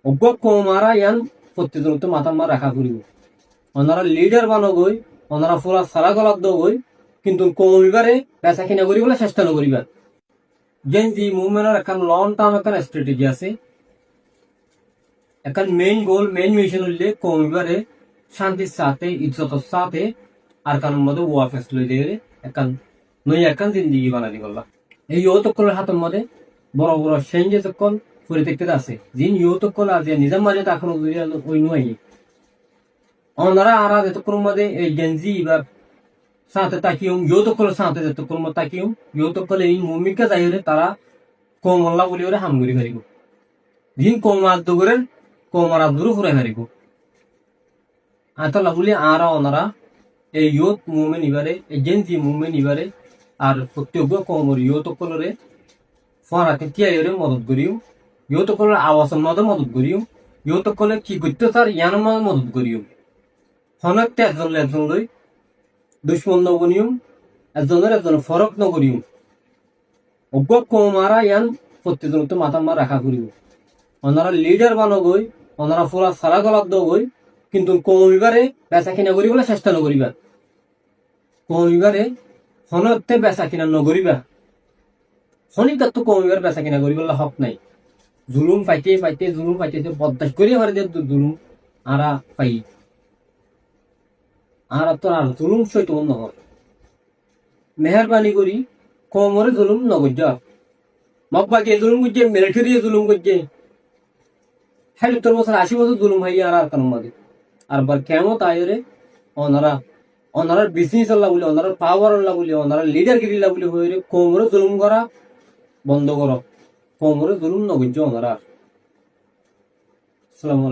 অজ্ঞ কমারা ইয়ান প্রতিদিনত মাথা মার রাখা করিব ওনারা লিডার বানগই ওনারা পুরা সারা গলাপ দগই কিন্তু কমিবারে বেচা কিনা করিবলে চেষ্টা নকরিবার যেন জি মুভমেন্টের এখন লং টার্ম এখন স্ট্র্যাটেজি আছে এখন মেইন গোল মেইন মিশন হইলে কমিবারে শান্তির সাথে ইজ্জতের সাথে আর কারণ মধ্যে ওয়া ফেসলে দিয়ে এখন নই এখন জিন্দিগি বানানি করলাম এই ইয়তকলের হাতের মধ্যে বড় বড় চেঞ্জে যখন পরিপ্রেক্ষিত আছে যিনি ইয়তকল আজ নিজাম মাঝে এখন ওই নয় ওনারা আর যতক্ষণ মধ্যে এই গেঞ্জি এবার সাথে তাকিও ইয়তকলের সাথে যতক্ষণ মধ্যে তাকিও ইয়তকলে এই ভূমিকা যাই হলে তারা কমল্লা বলি ওরা হামগুড়ি হারিব যিনি কম আদ্য করেন কম আর আদ্দুরও ফুরাই হারিব আতলা বলি আর ওনারা এই ইয়ত মুভমেন্ট ইবারে এই গেঞ্জি মুভমেন্ট ইবারে আর প্রত্যেক কমর ইয়তকলরে ফরাকে তিয়াইরে মদত করিও ইয়তকলের আওয়াজের মধ্যে মদত করিও ইয়তকলে কি করতে তার ইয়ানোর মধ্যে মদত করিও হনকতে একজন লই দুশ্মন নবনিয়ম একজনের ফরক নগরিয়ম অজ্ঞ কমারা ইয়ান প্রতিদিনত মাথা মার রাখা করিব ওনারা লিডার বানগই ওনারা পুরা সারা গলাপ দগই কিন্তু কমিবারে বেচা কিনা করিবলে চেষ্টা নকরিবা কমিবারে হনতে বেচা কিনা নকরিবা শনিকার তো কমিবার বেচা কিনা করিবলে হক নাই জুলুম পাইতে জুলুম পাইতে বরদাস করি হারে জুলুম আরা পাই আর তো আর জুলুম সইত নহর মেহরবানি করি কমরে জুলুম নগর যা মকবাকে জুলুম করছে মিলিটারি জুলুম করছে হ্যাঁ 70 বছর 80 বছর জুলুম হাই আর কারণ মাঝে আর বার কেমন তাইরে ওনারা বিজনেস আল্লাহ বলে ওনারা পাওয়ার আল্লাহ বলে ওনারা লিডার গিরিল্লা বলে হয়ে কমরে জুলুম করা বন্ধ করো কমরে জুলুম নগর যা ওনারা আসসালামু আলাইকুম